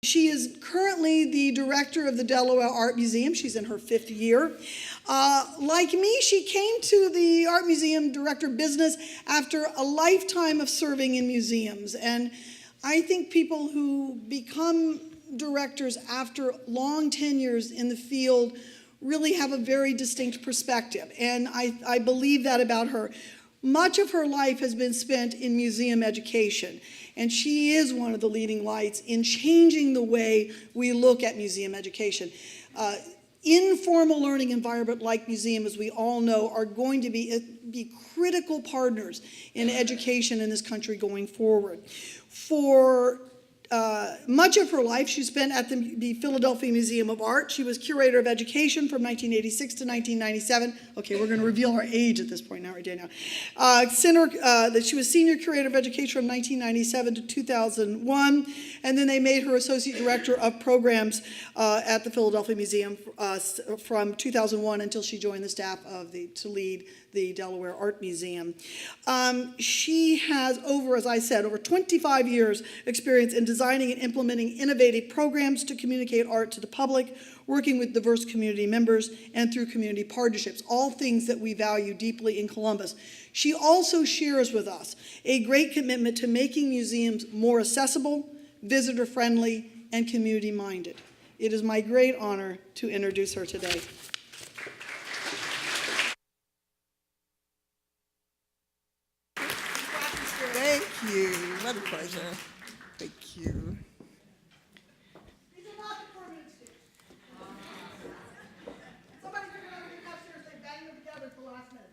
She is currently the director of the Delaware Art Museum. She's in her 5th year. Like me, she came to the Art Museum director business after a lifetime of serving in museums. And I think people who become directors after long tenures in the field really have a very distinct perspective. And I believe that about her. Much of her life has been spent in museum education, and she is one of the leading lights in changing the way we look at museum education. Informal learning environment like museum, as we all know, are going to be critical partners in education in this country going forward. For much of her life, she spent at the Philadelphia Museum of Art. She was curator of education from 1986 to 1997. Okay, we're going to reveal our age at this point now, right, Danielle? She was senior curator of education from 1997 to 2001, and then they made her associate director of programs at the Philadelphia Museum from 2001 until she joined the staff to lead the Delaware Art Museum. She has as I said, over 25 years experience in designing and implementing innovative programs to communicate art to the public, working with diverse community members, and through community partnerships, all things that we value deeply in Columbus. She also shares with us a great commitment to making museums more accessible, visitor-friendly, and community-minded. It is my great honor to introduce her today. Thank you. What a pleasure. Thank you. Somebody figured out everything upstairs, they banged them together at the last minute.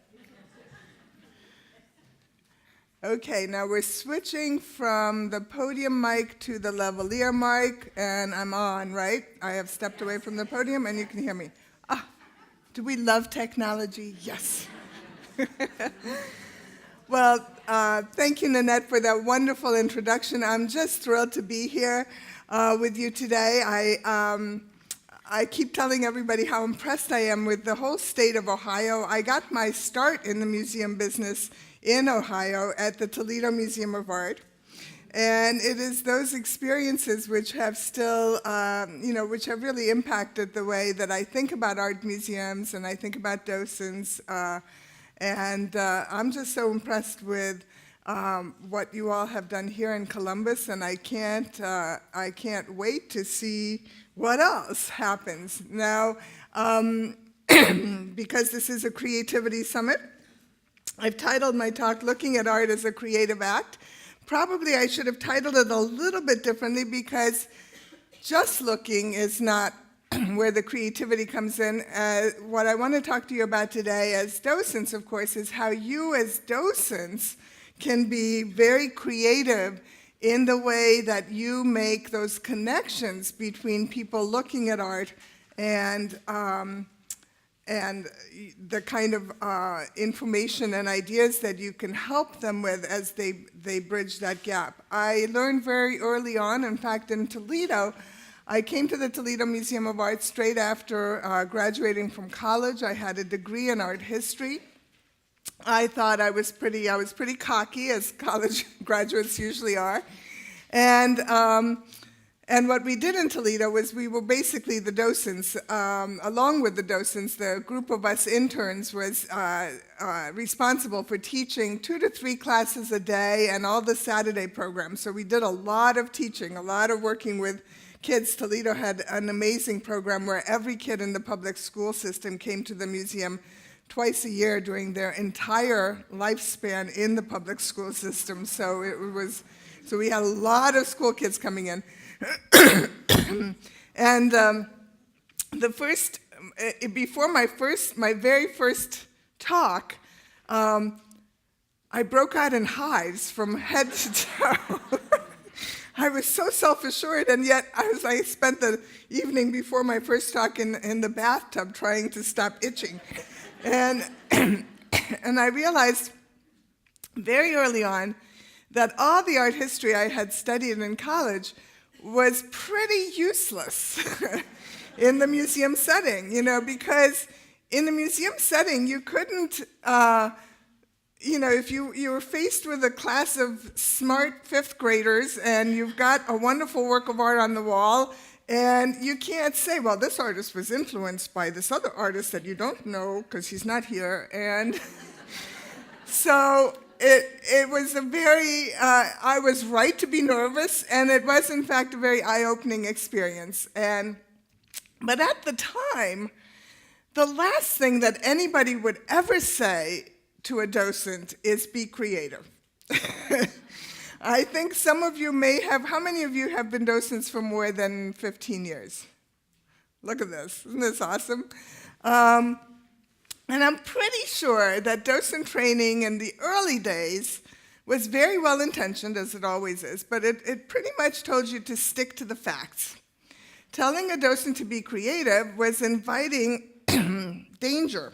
Okay, now we're switching from the podium mic to the lavalier mic, and I'm on, right? I have stepped away from the podium, and you can hear me. Do we love technology? Yes. Well, thank you, Nanette, for that wonderful introduction. I'm just thrilled to be here with you today. I keep telling everybody how impressed I am with the whole state of Ohio. I got my start in the museum business in Ohio at the Toledo Museum of Art. And it is those experiences which have still, which have really impacted the way that I think about art museums and I think about docents. And I'm just so impressed with what you all have done here in Columbus, and I can't wait to see what else happens. Now, because this is a creativity summit, I've titled my talk, Looking at Art as a Creative Act. Probably I should have titled it a little bit differently, because just looking is not where the creativity comes in. What I want to talk to you about today as docents, of course, is how you as docents can be very creative in the way that you make those connections between people looking at art and the kind of information and ideas that you can help them with as they bridge that gap. I learned very early on, in fact, in Toledo, I came to the Toledo Museum of Art straight after graduating from college. I had a degree in art history. I thought I was pretty cocky, as college graduates usually are. And what we did in Toledo was we were basically the docents. Along with the docents, the group of us interns was responsible for teaching 2 to 3 classes a day and all the Saturday programs. So we did a lot of teaching, a lot of working with kids. Toledo had an amazing program where every kid in the public school system came to the museum twice a year during their entire lifespan in the public school system. So we had a lot of school kids coming in. And before my very first talk, I broke out in hives from head to toe. I was so self-assured, and yet I spent the evening before my first talk in the bathtub trying to stop itching. And I realized very early on that all the art history I had studied in college was pretty useless in the museum setting, because in the museum setting you couldn't if you were faced with a class of smart fifth graders and you've got a wonderful work of art on the wall, and you can't say, well, this artist was influenced by this other artist that you don't know because he's not here. And so it was a very, I was right to be nervous, and it was, in fact, a very eye-opening experience. But at the time, the last thing that anybody would ever say to a docent is be creative. I think some of you may have, how many of you have been docents for more than 15 years? Look at this, isn't this awesome? And I'm pretty sure that docent training in the early days was very well intentioned, as it always is, but it pretty much told you to stick to the facts. Telling a docent to be creative was inviting danger.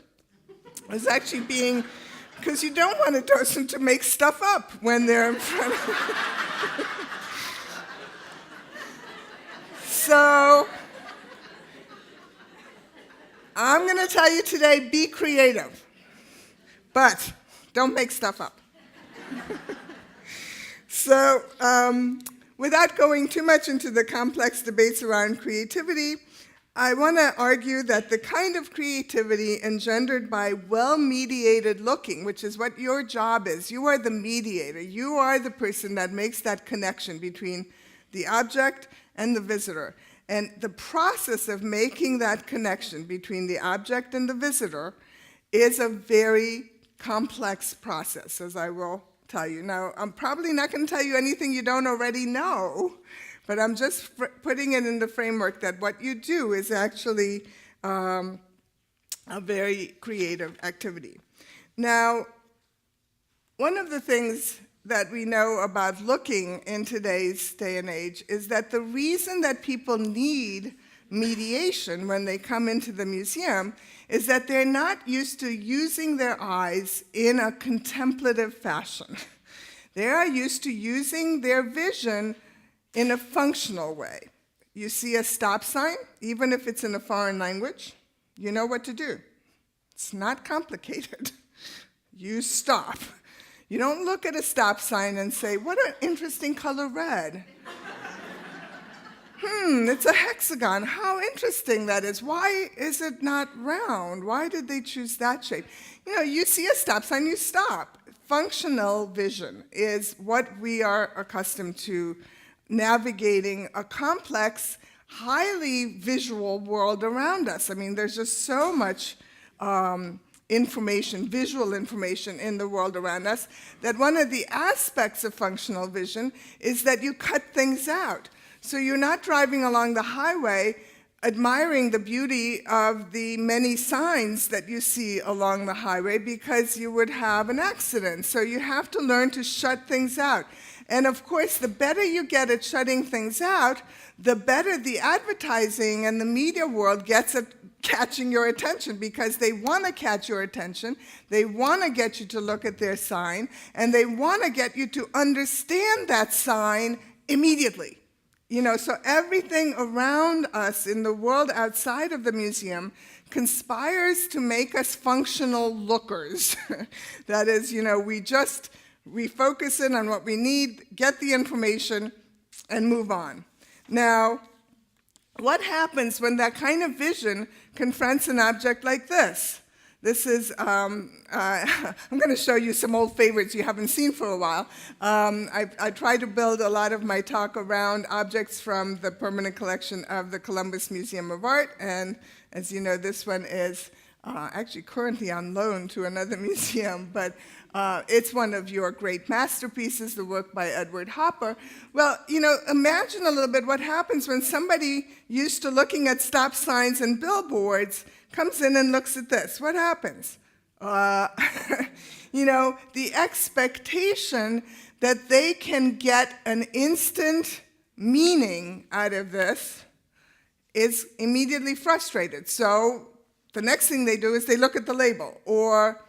It was actually being, because you don't want a docent to make stuff up when they're in front of you. So, I'm going to tell you today, be creative, but don't make stuff up. So, without going too much into the complex debates around creativity, I want to argue that the kind of creativity engendered by well-mediated looking, which is what your job is, you are the mediator, you are the person that makes that connection between the object and the visitor. And the process of making that connection between the object and the visitor is a very complex process, as I will tell you. Now, I'm probably not going to tell you anything you don't already know, but I'm just putting it in the framework that what you do is actually a very creative activity. Now, one of the things that we know about looking in today's day and age is that the reason that people need mediation when they come into the museum is that they're not used to using their eyes in a contemplative fashion. They are used to using their vision in a functional way. You see a stop sign, even if it's in a foreign language, you know what to do. It's not complicated. You stop. You don't look at a stop sign and say, what an interesting color red. It's a hexagon. How interesting that is. Why is it not round? Why did they choose that shape? You see a stop sign, you stop. Functional vision is what we are accustomed to navigating a complex, highly visual world around us. I mean, there's just so much information, visual information in the world around us, that one of the aspects of functional vision is that you cut things out. So you're not driving along the highway admiring the beauty of the many signs that you see along the highway because you would have an accident. So you have to learn to shut things out. And of course, the better you get at shutting things out, the better the advertising and the media world gets at catching your attention, because they want to catch your attention, they want to get you to look at their sign, and they want to get you to understand that sign immediately. So everything around us in the world outside of the museum conspires to make us functional lookers. That is, we focus in on what we need, get the information, and move on. Now, what happens when that kind of vision confronts an object like this? This is, I'm going to show you some old favorites you haven't seen for a while. I try to build a lot of my talk around objects from the permanent collection of the Columbus Museum of Art, and as you know, this one is actually currently on loan to another museum, but it's one of your great masterpieces, the work by Edward Hopper. Well, imagine a little bit what happens when somebody used to looking at stop signs and billboards comes in and looks at this. What happens? The expectation that they can get an instant meaning out of this is immediately frustrated. So the next thing they do is they look at the label, or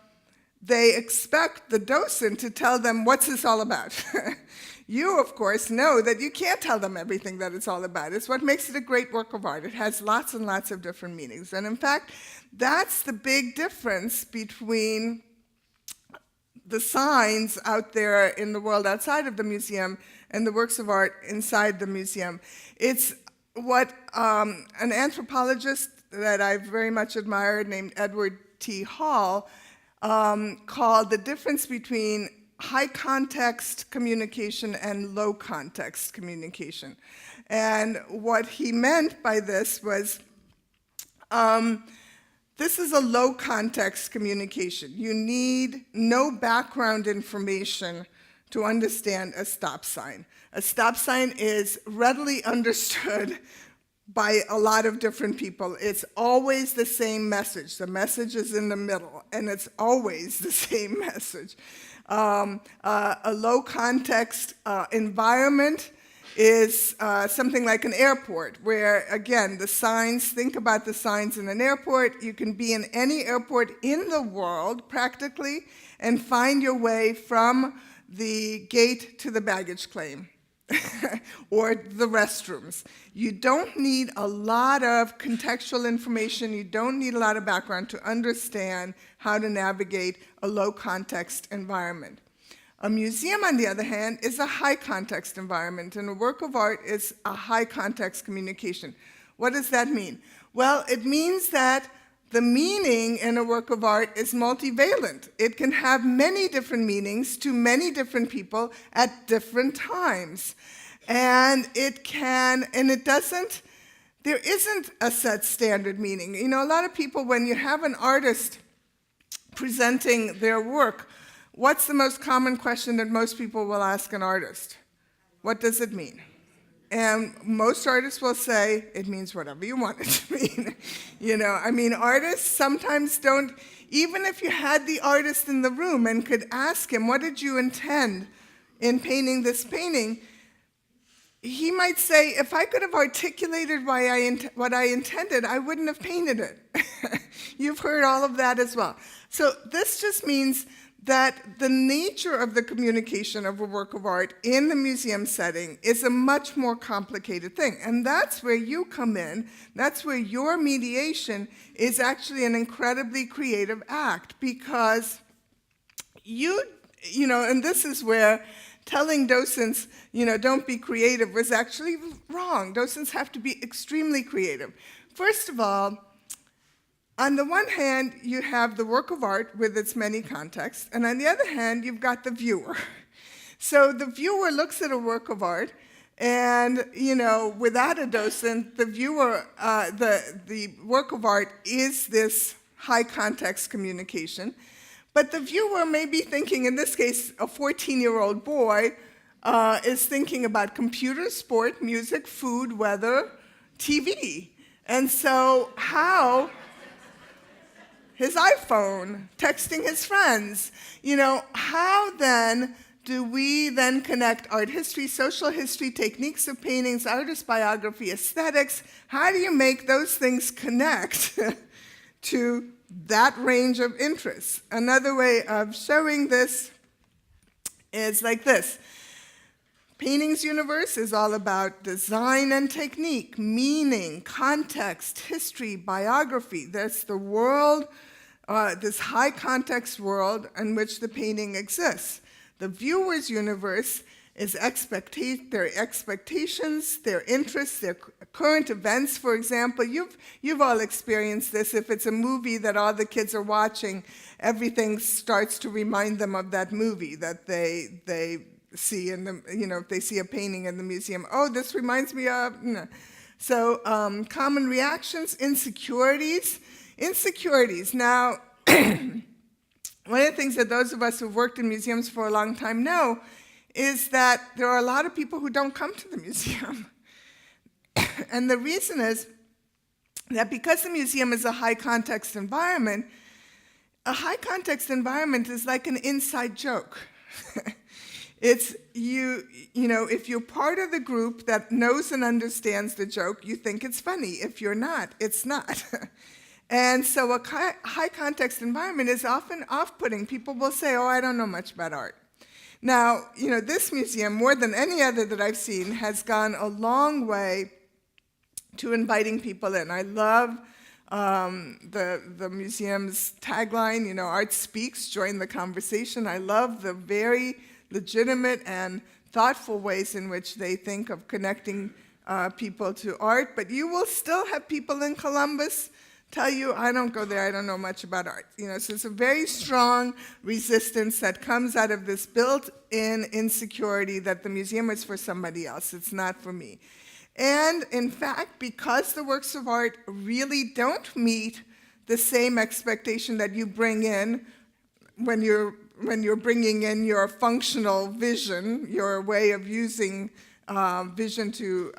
they expect the docent to tell them, what's this all about? You, of course, know that you can't tell them everything that it's all about. It's what makes it a great work of art. It has lots and lots of different meanings. And in fact, that's the big difference between the signs out there in the world outside of the museum and the works of art inside the museum. It's what an anthropologist that I very much admired named Edward T. Hall called the difference between high context communication and low context communication. And what he meant by this was, this is a low context communication. You need no background information to understand a stop sign. A stop sign is readily understood by a lot of different people. It's always the same message. The message is in the middle, and it's always the same message. A low context environment is something like an airport, where, again, the signs, think about the signs in an airport. You can be in any airport in the world, practically, and find your way from the gate to the baggage claim or the restrooms. You don't need a lot of contextual information. You don't need a lot of background to understand how to navigate a low-context environment. A museum, on the other hand, is a high-context environment, and a work of art is a high-context communication. What does that mean? Well, it means that the meaning in a work of art is multivalent. It can have many different meanings to many different people at different times. And there isn't a set standard meaning. You know, a lot of people, when you have an artist presenting their work, what's the most common question that most people will ask an artist? What does it mean? And most artists will say, it means whatever you want it to mean. You know, I mean, artists sometimes don't, even if you had the artist in the room and could ask him, what did you intend in painting this painting? He might say, if I could have articulated what I intended, I wouldn't have painted it. You've heard all of that as well. So this just means that the nature of the communication of a work of art in the museum setting is a much more complicated thing. And that's where you come in. That's where your mediation is actually an incredibly creative act, because you know, and this is where telling docents, you know, don't be creative was actually wrong. Docents have to be extremely creative. First of all, on the one hand, you have the work of art with its many contexts, and on the other hand, you've got the viewer. So the viewer looks at a work of art, and, you know, without a docent, the viewer, the work of art is this high context communication. But the viewer may be thinking, in this case, a 14-year-old boy is thinking about computers, sport, music, food, weather, TV. And so how his iPhone, texting his friends. You know, how then do we then connect art history, social history, techniques of paintings, artist biography, aesthetics? How do you make those things connect to that range of interests? Another way of showing this is like this. Painting's universe is all about design and technique, meaning, context, history, biography. That's the world, this high context world in which the painting exists. The viewer's universe is their expectations, their interests, their current events. For example, you've all experienced this. If it's a movie that all the kids are watching, everything starts to remind them of that movie that they see in the, you know, if they see a painting in the museum. Oh, this reminds me of, no. So common reactions, insecurities. Now, one of the things that those of us who've worked in museums for a long time know is that there are a lot of people who don't come to the museum. And the reason is that because the museum is a high context environment, a high context environment is like an inside joke. It's you know, if you're part of the group that knows and understands the joke, you think it's funny. If you're not, it's not. And so a high context environment is often off-putting. People will say, oh, I don't know much about art. Now, you know, this museum, more than any other that I've seen, has gone a long way to inviting people in. I love the museum's tagline, art speaks, join the conversation. I love the very legitimate and thoughtful ways in which they think of connecting people to art, but you will still have people in Columbus tell you, I don't go there, I don't know much about art. So it's a very strong resistance that comes out of this built-in insecurity that the museum is for somebody else, it's not for me. And in fact, because the works of art really don't meet the same expectation that you bring in when you're bringing in your functional vision, your way of using vision to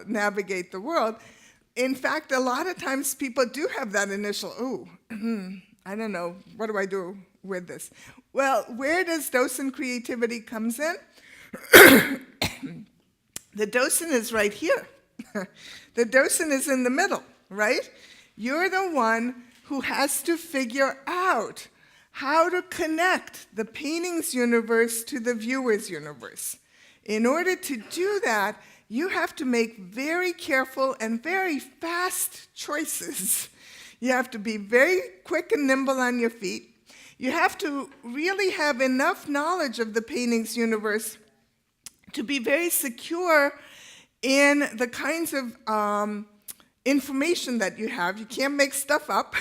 navigate the world. In fact, a lot of times people do have that initial, I don't know, what do I do with this? Well, where does docent creativity comes in? The docent is right here. The docent is in the middle, right? You're the one who has to figure out how to connect the painting's universe to the viewer's universe. In order to do that, you have to make very careful and very fast choices. You have to be very quick and nimble on your feet. You have to really have enough knowledge of the painting's universe to be very secure in the kinds of information that you have. You can't make stuff up.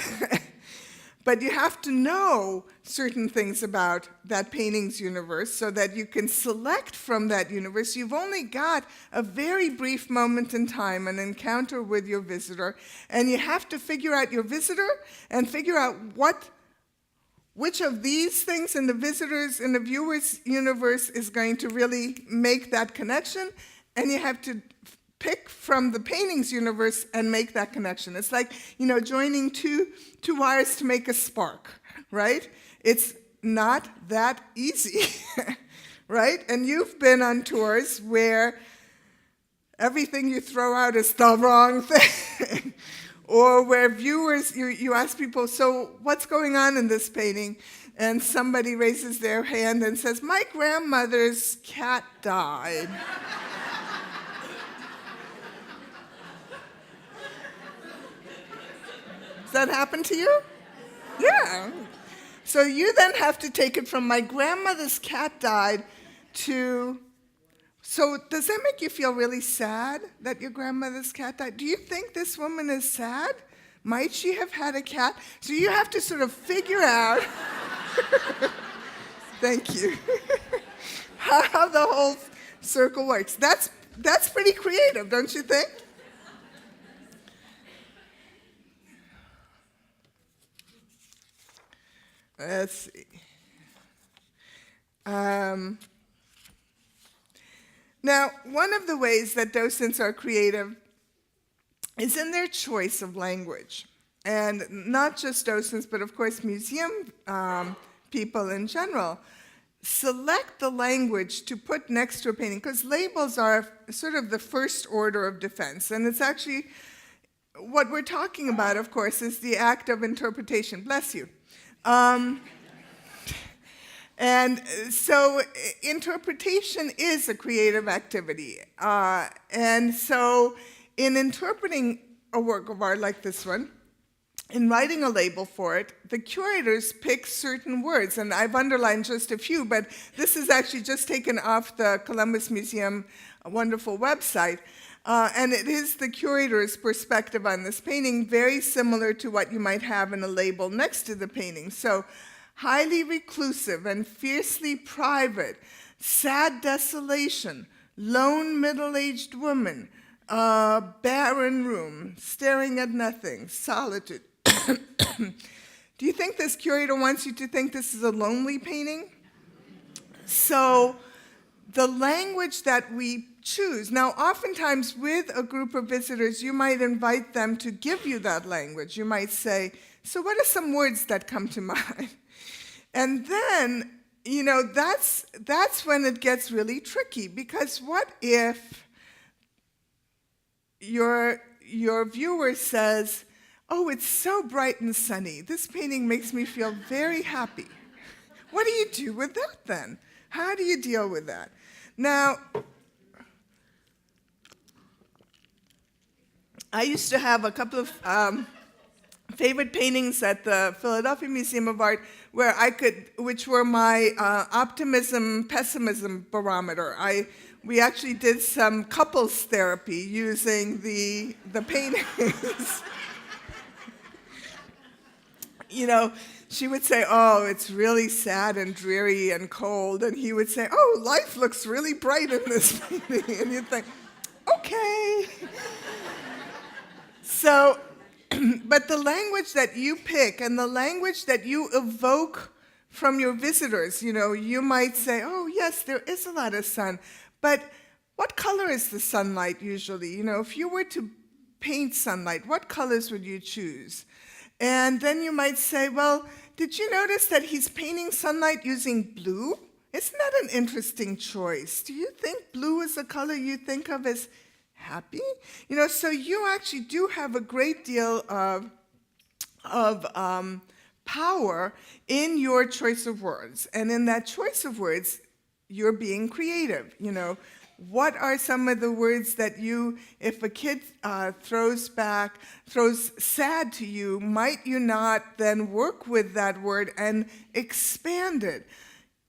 But you have to know certain things about that painting's universe so that you can select from that universe. You've only got a very brief moment in time, an encounter with your visitor, and you have to figure out your visitor and figure out which of these things in the viewer's universe is going to really make that connection, and you have to pick from the painting's universe and make that connection. It's like, joining two wires to make a spark, right? It's not that easy, right? And you've been on tours where everything you throw out is the wrong thing. Or where viewers, you ask people, so what's going on in this painting? And somebody raises their hand and says, my grandmother's cat died. Does that happen to you? Yeah. So you then have to take it from my grandmother's cat died to, so does that make you feel really sad that your grandmother's cat died? Do you think this woman is sad? Might she have had a cat? So you have to sort of figure out, thank you, how the whole circle works. That's pretty creative, don't you think? Let's see. Now, one of the ways that docents are creative is in their choice of language. And not just docents, but of course museum people in general select the language to put next to a painting, because labels are sort of the first order of defense. And it's actually, what we're talking about, of course, is the act of interpretation. Bless you. And so interpretation is a creative activity. And so in interpreting a work of art like this one, in writing a label for it, the curators pick certain words, and I've underlined just a few, but this is actually just taken off the Columbus Museum wonderful website. And it is the curator's perspective on this painting, very similar to what you might have in a label next to the painting. So, highly reclusive and fiercely private, sad desolation, lone middle-aged woman, barren room, staring at nothing, solitude. Do you think this curator wants you to think this is a lonely painting? So, the language that we choose. Now, oftentimes with a group of visitors, you might invite them to give you that language. You might say, so what are some words that come to mind? And then, that's when it gets really tricky, because what if your viewer says, oh, it's so bright and sunny. This painting makes me feel very happy. What do you do with that then? How do you deal with that? Now, I used to have a couple of favorite paintings at the Philadelphia Museum of Art, which were my optimism, pessimism barometer. We actually did some couples therapy using the paintings. She would say, "Oh, it's really sad and dreary and cold," and he would say, "Oh, life looks really bright in this painting," and you'd think, "Okay." So, but the language that you pick and the language that you evoke from your visitors, you might say, "Oh, yes, there is a lot of sun," but what color is the sunlight usually? If you were to paint sunlight, what colors would you choose? And then you might say, "Well, did you notice that he's painting sunlight using blue? Isn't that an interesting choice? Do you think blue is a color you think of as happy?" So you actually do have a great deal of power in your choice of words. And in that choice of words, you're being creative. What are some of the words that if a kid throws sad to you, might you not then work with that word and expand it?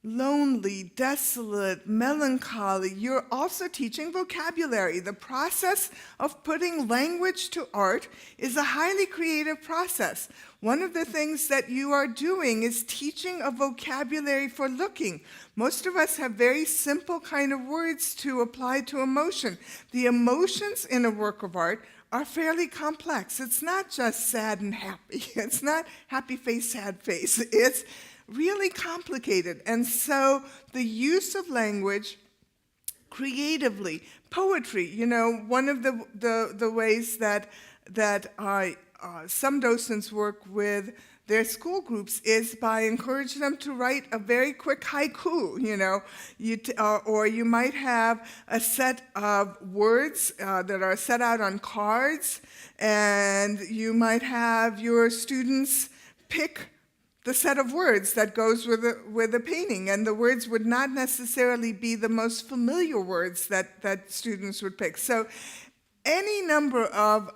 Lonely, desolate, melancholy. You're also teaching vocabulary. The process of putting language to art is a highly creative process. One of the things that you are doing is teaching a vocabulary for looking. Most of us have very simple kind of words to apply to emotion. The emotions in a work of art are fairly complex. It's not just sad and happy. It's not happy face, sad face. It's really complicated. And so the use of language creatively, poetry, one of the ways that some docents work with their school groups is by encouraging them to write a very quick haiku, or you might have a set of words that are set out on cards, and you might have your students pick the set of words that goes with the painting, and the words would not necessarily be the most familiar words that students would pick. So any number of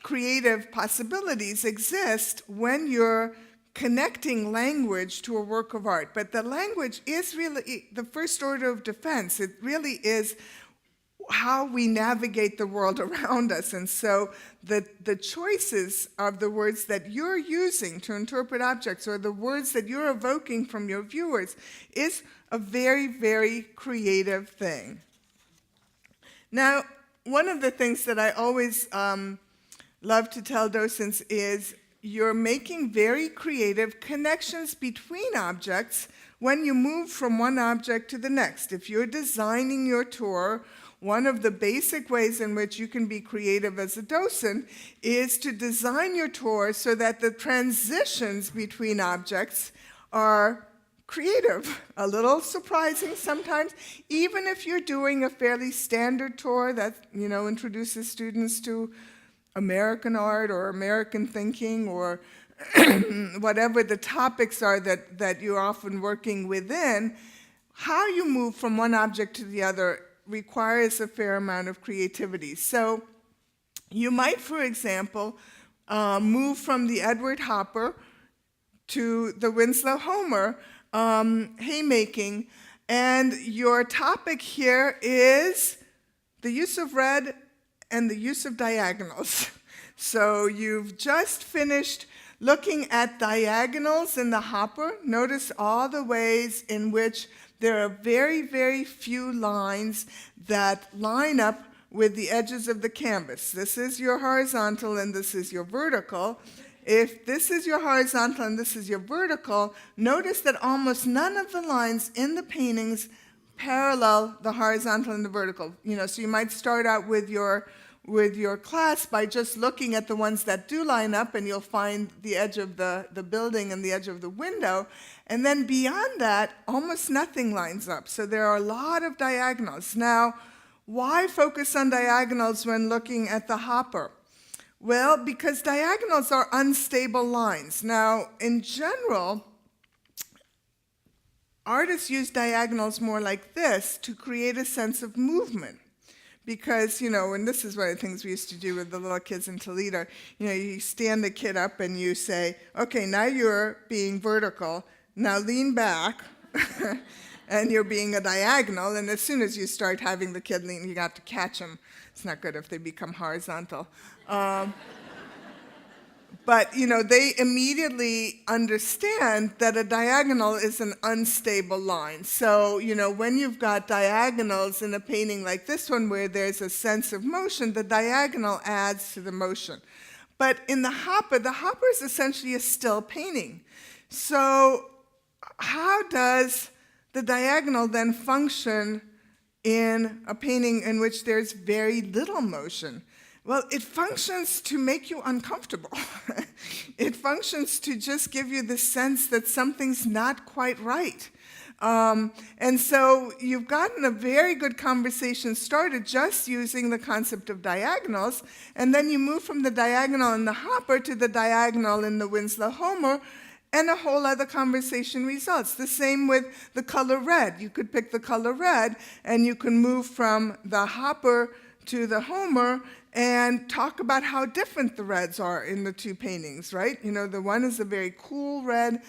creative possibilities exist when you're connecting language to a work of art. But the language is really the first order of defense. It really is how we navigate the world around us. And so the choices of the words that you're using to interpret objects, or the words that you're evoking from your viewers, is a very, very creative thing. Now, one of the things that I always love to tell docents is you're making very creative connections between objects when you move from one object to the next. If you're designing your tour, one of the basic ways in which you can be creative as a docent is to design your tour so that the transitions between objects are creative, a little surprising sometimes, even if you're doing a fairly standard tour that introduces students to American art or American thinking or whatever the topics are that you're often working within. How you move from one object to the other requires a fair amount of creativity. So you might, for example, move from the Edward Hopper to the Winslow Homer haymaking, and your topic here is the use of red and the use of diagonals. So you've just finished looking at diagonals in the Hopper. Notice all the ways in which there are very, very few lines that line up with the edges of the canvas. This is your horizontal and this is your vertical. If this is your horizontal and this is your vertical, notice that almost none of the lines in the paintings parallel the horizontal and the vertical. So you might start out with your class by just looking at the ones that do line up, and you'll find the edge of the building and the edge of the window. And then beyond that, almost nothing lines up. So there are a lot of diagonals. Now, why focus on diagonals when looking at the Hopper? Well, because diagonals are unstable lines. Now, in general, artists use diagonals more like this to create a sense of movement, because, and this is one of the things we used to do with the little kids in Toledo, you stand the kid up and you say, okay, now you're being vertical, now lean back, and you're being a diagonal, and as soon as you start having the kid lean, you got to catch them. It's not good if they become horizontal. But, they immediately understand that a diagonal is an unstable line. So, when you've got diagonals in a painting like this one where there's a sense of motion, the diagonal adds to the motion. But in the hopper is essentially a still painting. So how does the diagonal then function in a painting in which there's very little motion? Well, it functions to make you uncomfortable. It functions to just give you the sense that something's not quite right. And so you've gotten a very good conversation started just using the concept of diagonals, and then you move from the diagonal in the hopper to the diagonal in the Winslow-Homer, and a whole other conversation results. The same with the color red. You could pick the color red, and you can move from the hopper to the Homer and talk about how different the reds are in the two paintings, right? The one is a very cool red.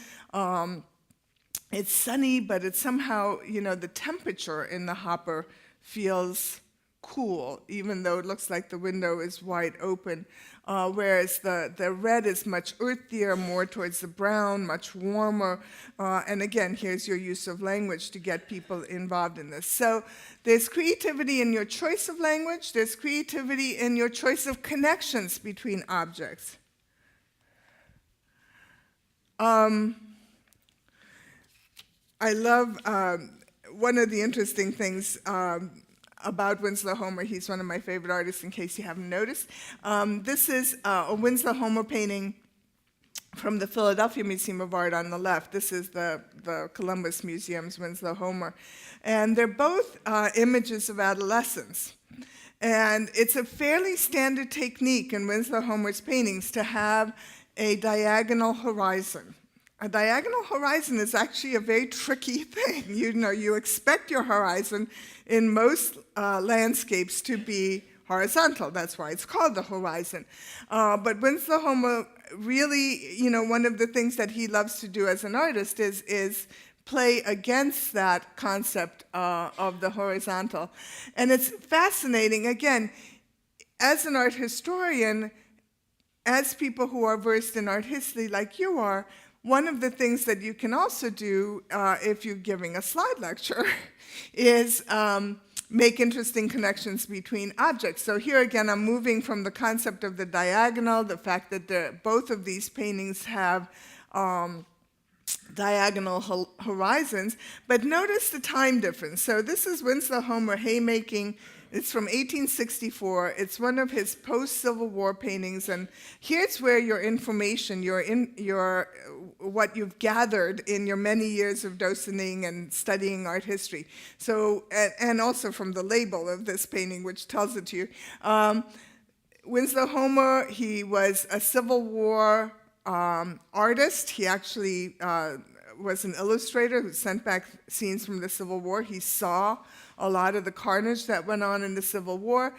It's sunny, but it's somehow, the temperature in the hopper feels cool, even though it looks like the window is wide open. Whereas the red is much earthier, more towards the brown, much warmer. And again, here's your use of language to get people involved in this. So there's creativity in your choice of language. There's creativity in your choice of connections between objects. I love one of the interesting things about Winslow-Homer. He's one of my favorite artists, in case you haven't noticed. This is a Winslow-Homer painting from the Philadelphia Museum of Art on the left. This is the Columbus Museum's Winslow-Homer. And they're both images of adolescence. And it's a fairly standard technique in Winslow-Homer's paintings to have a diagonal horizon. A diagonal horizon is actually a very tricky thing. You expect your horizon in most landscapes to be horizontal. That's why it's called the horizon. But Winslow-Homer really, one of the things that he loves to do as an artist is play against that concept of the horizontal. And it's fascinating, again, as an art historian, as people who are versed in art history like you are, one of the things that you can also do if you're giving a slide lecture is make interesting connections between objects. So here again, I'm moving from the concept of the diagonal, the fact that both of these paintings have diagonal horizons, but notice the time difference. So this is Winslow-Homer haymaking. It's from 1864. It's one of his post-Civil War paintings, and here's where your information, what you've gathered in your many years of docening and studying art history. So, and also from the label of this painting, which tells it to you. Winslow-Homer, he was a Civil War artist. He actually was an illustrator who sent back scenes from the Civil War. He saw a lot of the carnage that went on in the Civil War.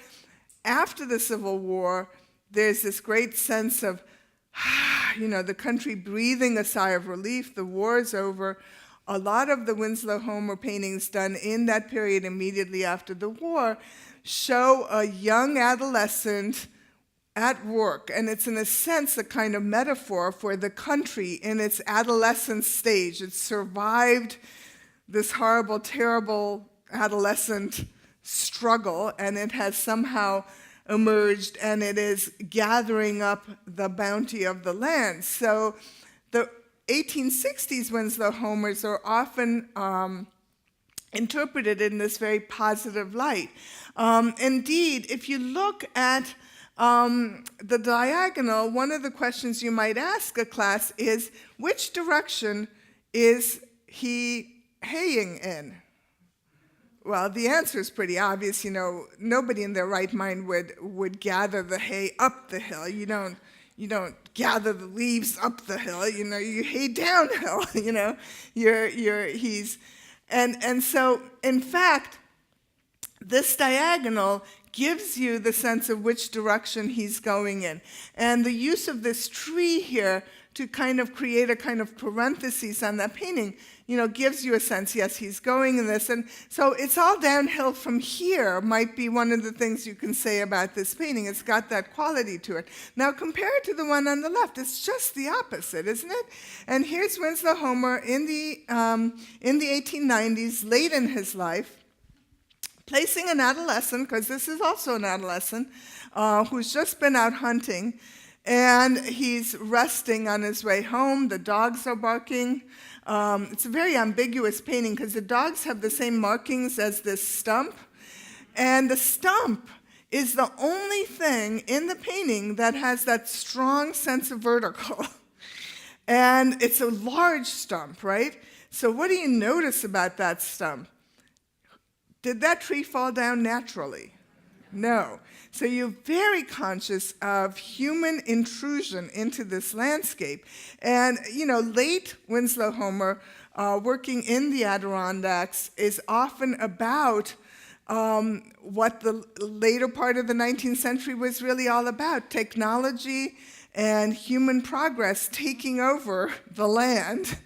After the Civil War, there's this great sense of, the country breathing a sigh of relief. The war is over. A lot of the Winslow-Homer paintings done in that period immediately after the war show a young adolescent at work, and it's in a sense a kind of metaphor for the country in its adolescent stage. It survived this horrible, terrible adolescent struggle, and it has somehow emerged, and it is gathering up the bounty of the land. So the 1860s Winslow-Homers are often interpreted in this very positive light. Indeed, if you look at the diagonal, one of the questions you might ask a class is, which direction is he haying in? Well, the answer is pretty obvious. Nobody in their right mind would gather the hay up the hill. You don't gather the leaves up the hill. You hay downhill. And so in fact, this diagonal gives you the sense of which direction he's going in. And the use of this tree here to kind of create a kind of parentheses on that painting, gives you a sense, yes, he's going in this. And so it's all downhill from here might be one of the things you can say about this painting. It's got that quality to it. Now compare it to the one on the left. It's just the opposite, isn't it? And here's Winslow Homer in the 1890s, late in his life, placing an adolescent, because this is also an adolescent, who's just been out hunting, and he's resting on his way home. The dogs are barking. It's a very ambiguous painting because the dogs have the same markings as this stump, and the stump is the only thing in the painting that has that strong sense of vertical. And it's a large stump, right? So what do you notice about that stump? Did that tree fall down naturally? No. So you're very conscious of human intrusion into this landscape. And, late Winslow Homer, working in the Adirondacks, is often about what the later part of the 19th century was really all about, technology and human progress taking over the land,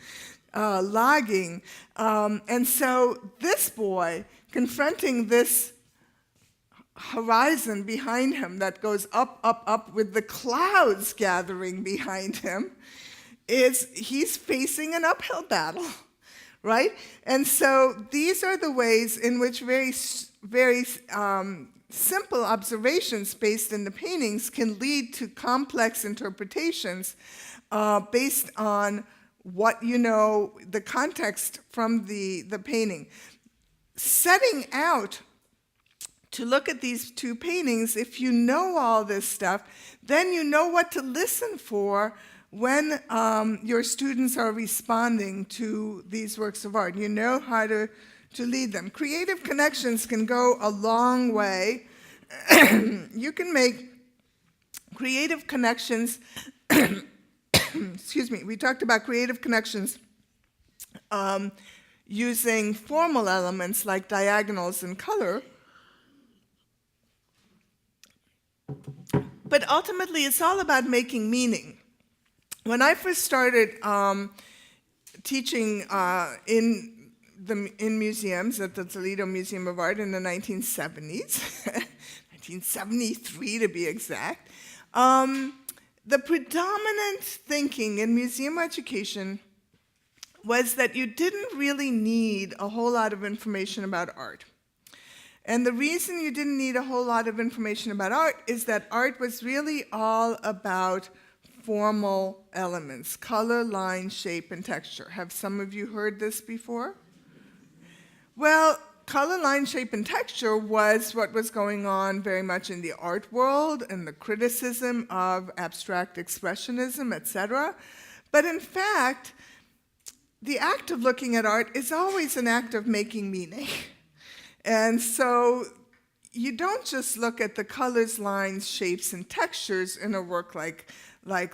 logging. And so this boy, confronting this horizon behind him that goes up, up, up with the clouds gathering behind him, he's facing an uphill battle, right? And so these are the ways in which very simple observations based in the paintings can lead to complex interpretations based on what the context from the painting. Setting out to look at these two paintings, if you know all this stuff, then you know what to listen for when your students are responding to these works of art. You know how to lead them. Creative connections can go a long way. You can make creative connections, excuse me, we talked about creative connections using formal elements like diagonals and color. But ultimately, it's all about making meaning. When I first started teaching in museums at the Toledo Museum of Art in the 1970s, 1973 to be exact, the predominant thinking in museum education was that you didn't really need a whole lot of information about art. And the reason you didn't need a whole lot of information about art is that art was really all about formal elements: color, line, shape, and texture. Have some of you heard this before? Well, color, line, shape, and texture was what was going on very much in the art world and the criticism of abstract expressionism, etc. But in fact, the act of looking at art is always an act of making meaning. And so you don't just look at the colors, lines, shapes, and textures in a work like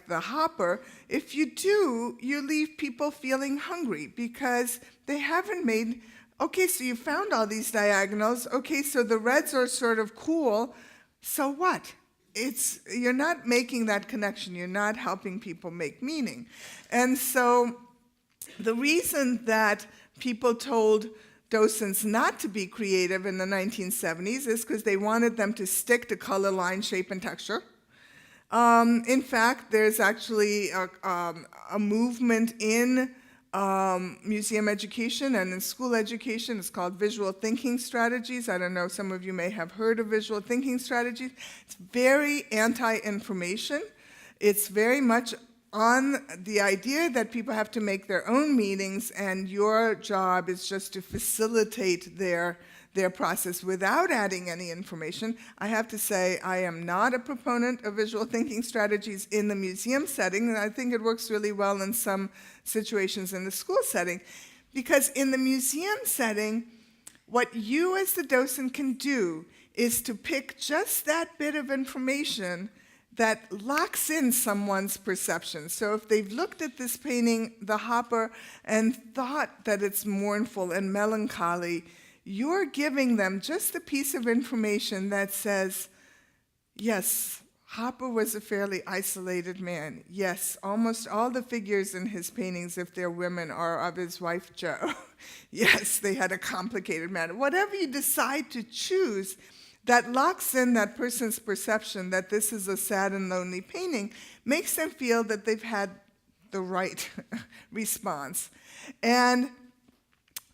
the Hopper. If you do, you leave people feeling hungry because they haven't made, okay, so you found all these diagonals, okay, so the reds are sort of cool, so what? You're not making that connection, you're not helping people make meaning. And so the reason that people told docents not to be creative in the 1970s is because they wanted them to stick to color, line, shape, and texture. In fact, there's actually a movement in museum education and in school education. It's called visual thinking strategies. I don't know, some of you may have heard of visual thinking strategies. It's very anti-information. It's very much on the idea that people have to make their own meanings, and your job is just to facilitate their process without adding any information. I have to say I am not a proponent of visual thinking strategies in the museum setting, and I think it works really well in some situations in the school setting. Because in the museum setting, what you as the docent can do is to pick just that bit of information that locks in someone's perception. So if they've looked at this painting, The Hopper, and thought that it's mournful and melancholy, you're giving them just a piece of information that says, yes, Hopper was a fairly isolated man. Yes, almost all the figures in his paintings, if they're women, are of his wife, Jo. Yes, they had a complicated man. Whatever you decide to choose, that locks in that person's perception that this is a sad and lonely painting, makes them feel that they've had the right response. And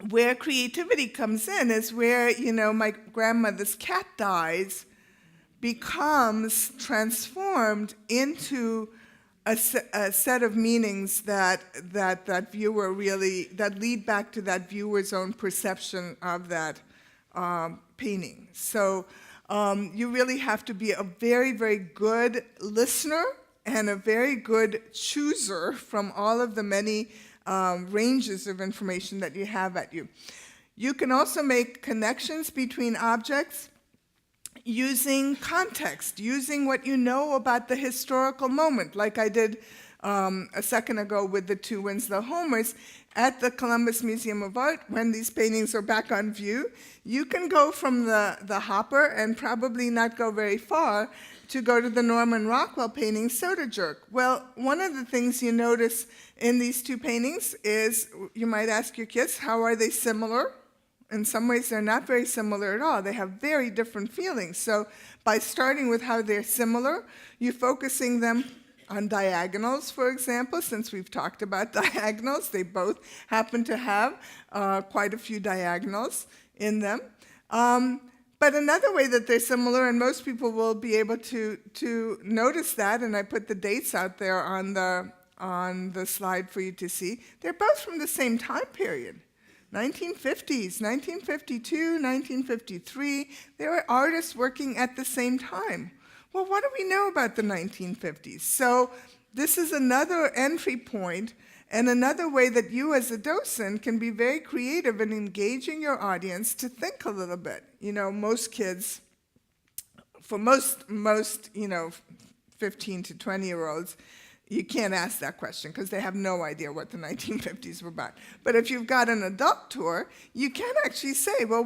where creativity comes in is where, my grandmother's cat dies, becomes transformed into a set of meanings that viewer that lead back to that viewer's own perception of that painting. So you really have to be a very, very good listener and a very good chooser from all of the many ranges of information that you have at you. You can also make connections between objects using context, using what you know about the historical moment, like I did a second ago with the two Winslow Homers at the Columbus Museum of Art. When these paintings are back on view, you can go from the Hopper and probably not go very far to go to the Norman Rockwell painting, Soda Jerk. Well, one of the things you notice in these two paintings is, you might ask your kids, how are they similar? In some ways, they're not very similar at all. They have very different feelings. So by starting with how they're similar, you're focusing them on diagonals, for example. Since we've talked about diagonals, they both happen to have quite a few diagonals in them. But another way that they're similar, and most people will be able to notice that, and I put the dates out there on the slide for you to see, they're both from the same time period. 1950s, 1952, 1953, there were artists working at the same time. Well, what do we know about the 1950s? So this is another entry point and another way that you as a docent can be very creative in engaging your audience to think a little bit. Most kids, for most 15 to 20-year-olds, you can't ask that question because they have no idea what the 1950s were about. But if you've got an adult tour, you can actually say, well,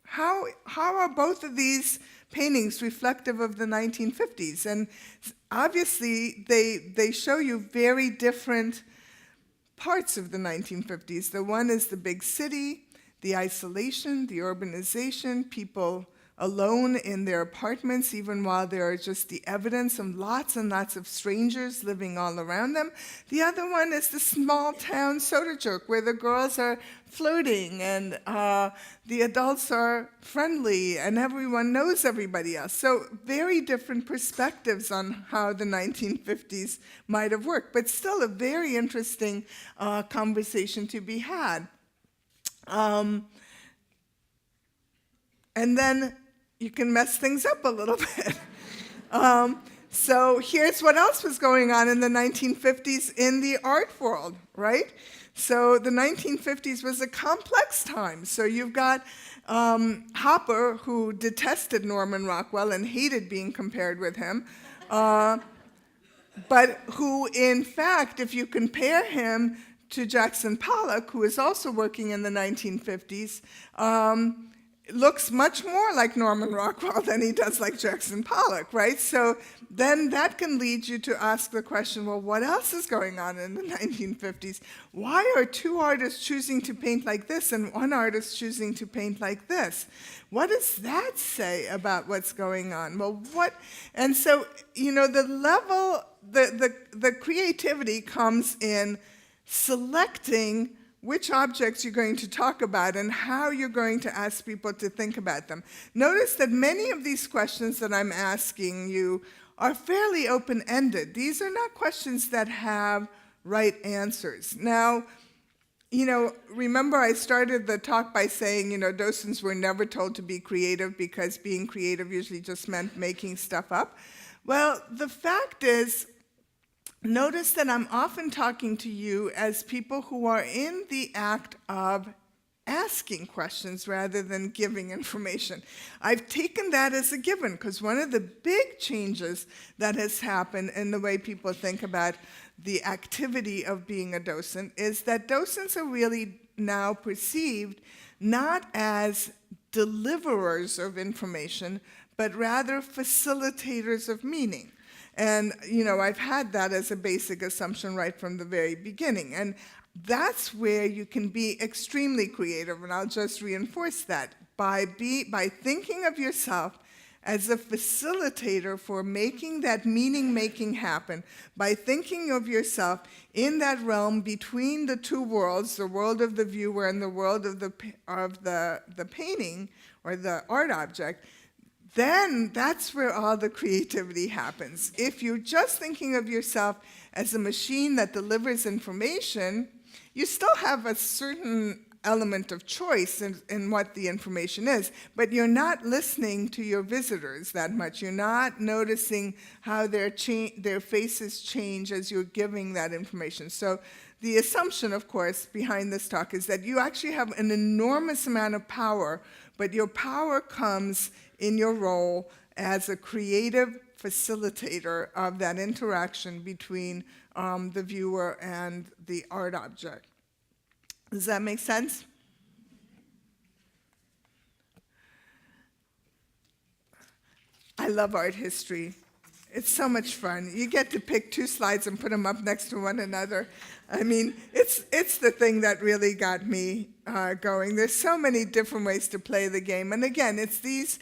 how are both of these paintings reflective of the 1950s? And obviously, they show you very different parts of the 1950s. The one is the big city, the isolation, the urbanization, people alone in their apartments, even while there are just the evidence of lots and lots of strangers living all around them. The other one is the small town Soda Jerk, where the girls are flirting and the adults are friendly and everyone knows everybody else. So very different perspectives on how the 1950s might have worked, but still a very interesting conversation to be had. And then you can mess things up a little bit. So here's what else was going on in the 1950s in the art world, right? So the 1950s was a complex time. So you've got Hopper, who detested Norman Rockwell and hated being compared with him, but who, in fact, if you compare him to Jackson Pollock, who is also working in the 1950s, looks much more like Norman Rockwell than he does like Jackson Pollock, right? So then that can lead you to ask the question, well, what else is going on in the 1950s? Why are two artists choosing to paint like this and one artist choosing to paint like this? What does that say about what's going on? Well, and so, the level, the creativity comes in selecting which objects you're going to talk about and how you're going to ask people to think about them. Notice that many of these questions that I'm asking you are fairly open-ended. These are not questions that have right answers. Now, remember I started the talk by saying, docents were never told to be creative because being creative usually just meant making stuff up. Well, the fact is, notice that I'm often talking to you as people who are in the act of asking questions rather than giving information. I've taken that as a given because one of the big changes that has happened in the way people think about the activity of being a docent is that docents are really now perceived not as deliverers of information, but rather facilitators of meaning. And, I've had that as a basic assumption right from the very beginning. And that's where you can be extremely creative, and I'll just reinforce that. By thinking of yourself as a facilitator for making that meaning-making happen, by thinking of yourself in that realm between the two worlds, the world of the viewer and the world of the painting or the art object, then that's where all the creativity happens. If you're just thinking of yourself as a machine that delivers information, you still have a certain element of choice in what the information is, but you're not listening to your visitors that much. You're not noticing how their faces change as you're giving that information. So the assumption, of course, behind this talk is that you actually have an enormous amount of power, but your power comes in your role as a creative facilitator of that interaction between the viewer and the art object. Does that make sense? I love art history. It's so much fun. You get to pick two slides and put them up next to one another. I mean, it's the thing that really got me going. There's so many different ways to play the game. And again, it's these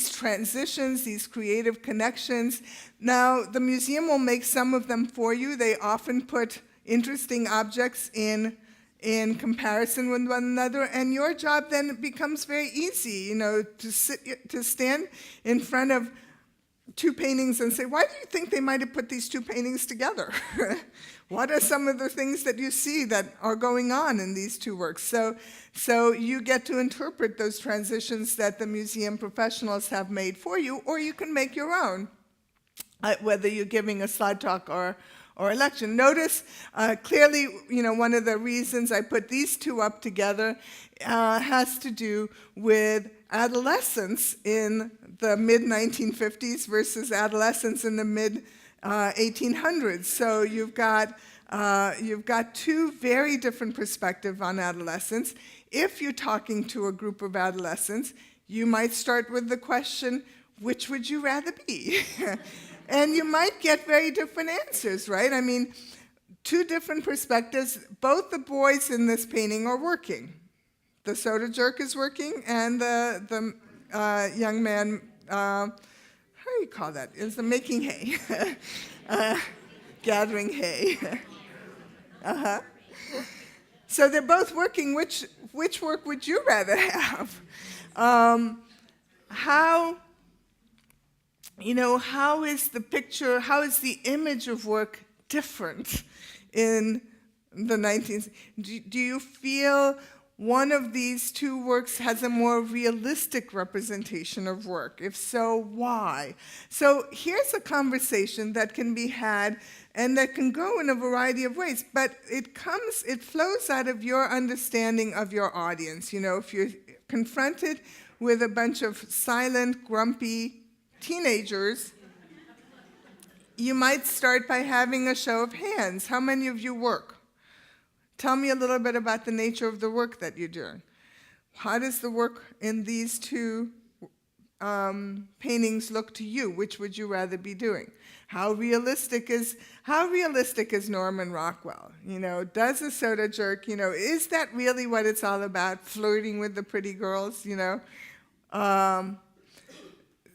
transitions, these creative connections. Now, the museum will make some of them for you. They often put interesting objects in comparison with one another, and your job then becomes very easy, to stand in front of two paintings and say, why do you think they might have put these two paintings together? What are some of the things that you see that are going on in these two works? So you get to interpret those transitions that the museum professionals have made for you, or you can make your own, whether you're giving a slide talk or a lecture. Notice clearly, one of the reasons I put these two up together has to do with adolescence in the mid-1950s versus adolescence in the mid-1800s. So you've got two very different perspectives on adolescence. If you're talking to a group of adolescents, you might start with the question, which would you rather be? And you might get very different answers, right? I mean, two different perspectives. Both the boys in this painting are working. The soda jerk is working, and the young man, how do you call that? Is the making hay, gathering hay. So they're both working. Which work would you rather have? How is the picture, how is the image of work different in the 19th? Do you feel one of these two works has a more realistic representation of work? If so, why? So here's a conversation that can be had and that can go in a variety of ways, but it flows out of your understanding of your audience. If you're confronted with a bunch of silent, grumpy teenagers, you might start by having a show of hands. How many of you work? Tell me a little bit about the nature of the work that you're doing. How does the work in these two paintings look to you? Which would you rather be doing? How realistic is Norman Rockwell? Does a soda jerk, is that really what it's all about, flirting with the pretty girls,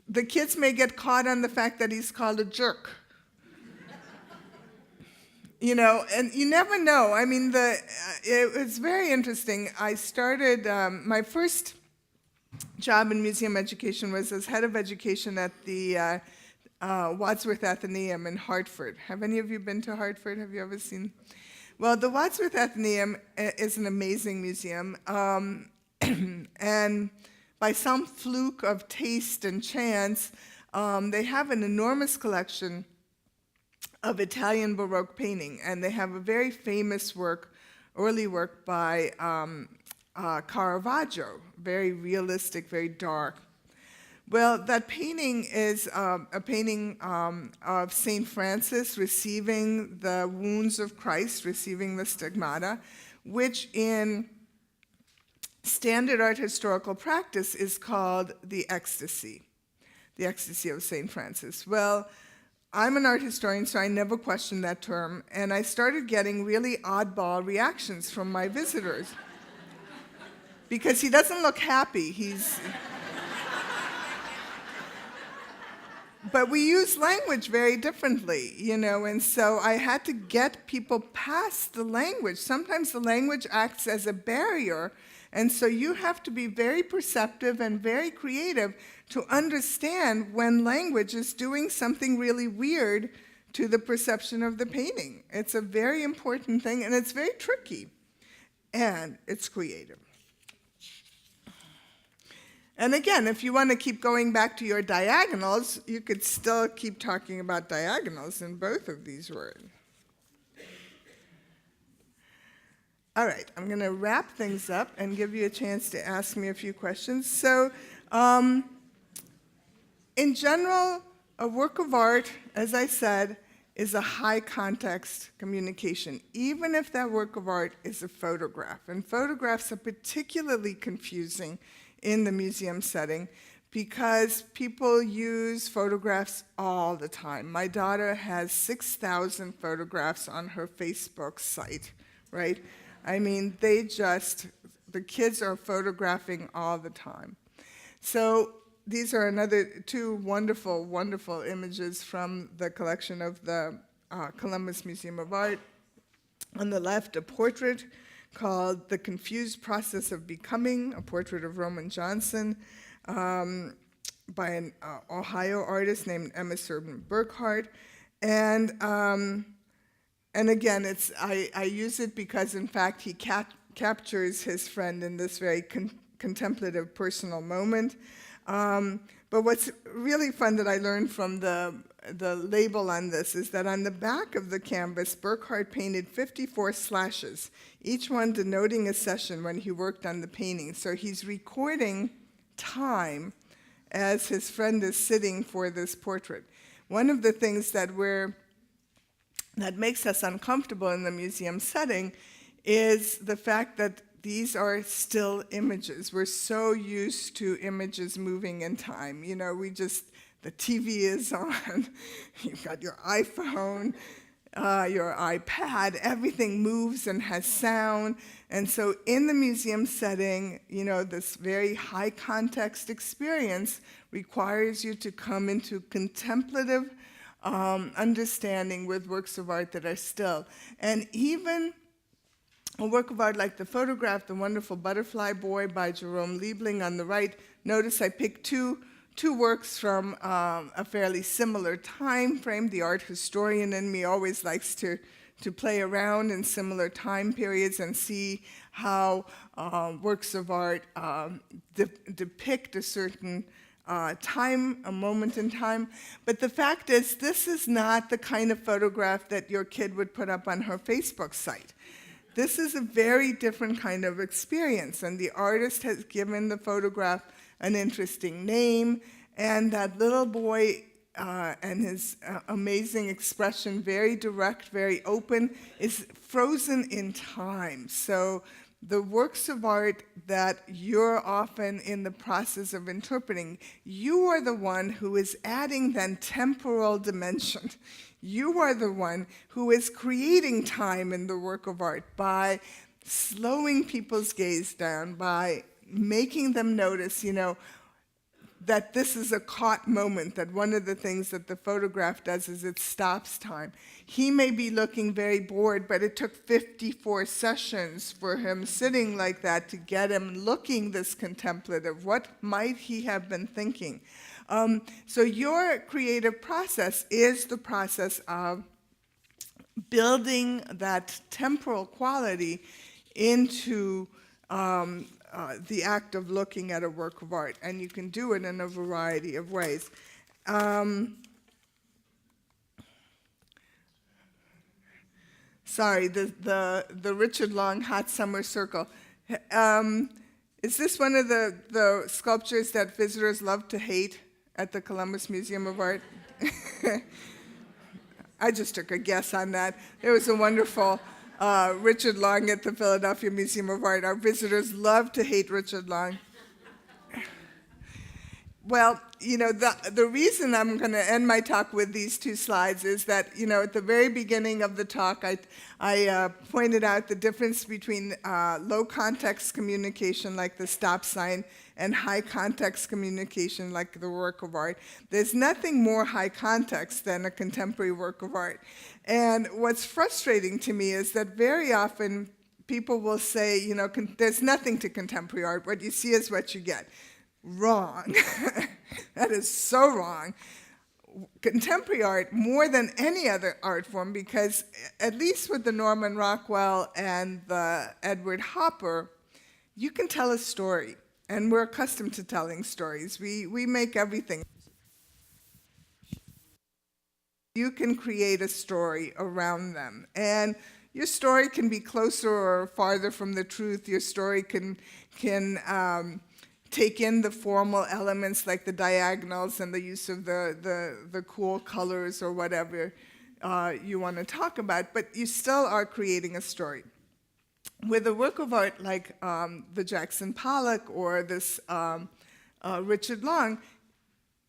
The kids may get caught on the fact that he's called a jerk. And you never know. I mean, it was very interesting. I started, my first job in museum education was as head of education at the Wadsworth Atheneum in Hartford. Have any of you been to Hartford? Have you ever seen? Well, the Wadsworth Atheneum is an amazing museum. And by some fluke of taste and chance, they have an enormous collection of Italian Baroque painting, and they have a very famous work, early work by Caravaggio, very realistic, very dark. Well, that painting is a painting of St. Francis receiving the wounds of Christ, receiving the stigmata, which in standard art historical practice is called the ecstasy of St. Francis. Well, I'm an art historian, so I never questioned that term, and I started getting really oddball reactions from my visitors. Because he doesn't look happy, but we use language very differently, and so I had to get people past the language. Sometimes the language acts as a barrier, and so you have to be very perceptive and very creative to understand when language is doing something really weird to the perception of the painting. It's a very important thing, and it's very tricky, and it's creative. And again, if you want to keep going back to your diagonals, you could still keep talking about diagonals in both of these words. All right, I'm going to wrap things up and give you a chance to ask me a few questions. So, in general, a work of art, as I said, is a high context communication, even if that work of art is a photograph. And photographs are particularly confusing in the museum setting because people use photographs all the time. My daughter has 6,000 photographs on her Facebook site, right? I mean, the kids are photographing all the time. So these are another two wonderful, wonderful images from the collection of the Columbus Museum of Art. On the left, a portrait called The Confused Process of Becoming, a portrait of Roman Johnson by an Ohio artist named Emma Serban Burkhart. And again, I use it because, in fact, he captures his friend in this very contemplative, personal moment. But what's really fun that I learned from the label on this is that on the back of the canvas, Burkhart painted 54 slashes, each one denoting a session when he worked on the painting. So he's recording time as his friend is sitting for this portrait. One of the things that makes us uncomfortable in the museum setting is the fact that these are still images. We're so used to images moving in time. The TV is on, you've got your iPhone, your iPad, everything moves and has sound. And so in the museum setting, this very high context experience requires you to come into contemplative understanding with works of art that are still. And even a work of art like the photograph, The Wonderful Butterfly Boy by Jerome Liebling on the right. Notice I picked two works from a fairly similar time frame. The art historian in me always likes to play around in similar time periods and see how works of art depict a certain time, a moment in time. But the fact is, this is not the kind of photograph that your kid would put up on her Facebook site. This is a very different kind of experience, and the artist has given the photograph an interesting name, and that little boy and his amazing expression, very direct, very open, is frozen in time. So the works of art that you're often in the process of interpreting, you are the one who is adding then temporal dimension. You are the one who is creating time in the work of art by slowing people's gaze down, by making them notice, that this is a caught moment, that one of the things that the photograph does is it stops time. He may be looking very bored, but it took 54 sessions for him sitting like that to get him looking this contemplative. What might he have been thinking? So your creative process is the process of building that temporal quality into the act of looking at a work of art, and you can do it in a variety of ways. Sorry, the Richard Long Hot Summer Circle. Is this one of the sculptures that visitors love to hate at the Columbus Museum of Art? I just took a guess on that. It was a wonderful Richard Long at the Philadelphia Museum of Art. Our visitors love to hate Richard Long. Well, the reason I'm going to end my talk with these two slides is that, at the very beginning of the talk, I pointed out the difference between low context communication, like the stop sign, and high context communication, like the work of art. There's nothing more high context than a contemporary work of art. And what's frustrating to me is that very often people will say, there's nothing to contemporary art. What you see is what you get. Wrong. That is so wrong. Contemporary art, more than any other art form, because at least with the Norman Rockwell and the Edward Hopper, you can tell a story. And we're accustomed to telling stories. We make everything. You can create a story around them. And your story can be closer or farther from the truth. Your story can take in the formal elements like the diagonals and the use of the cool colors or whatever you want to talk about, but you still are creating a story. With a work of art like the Jackson Pollock or this Richard Long,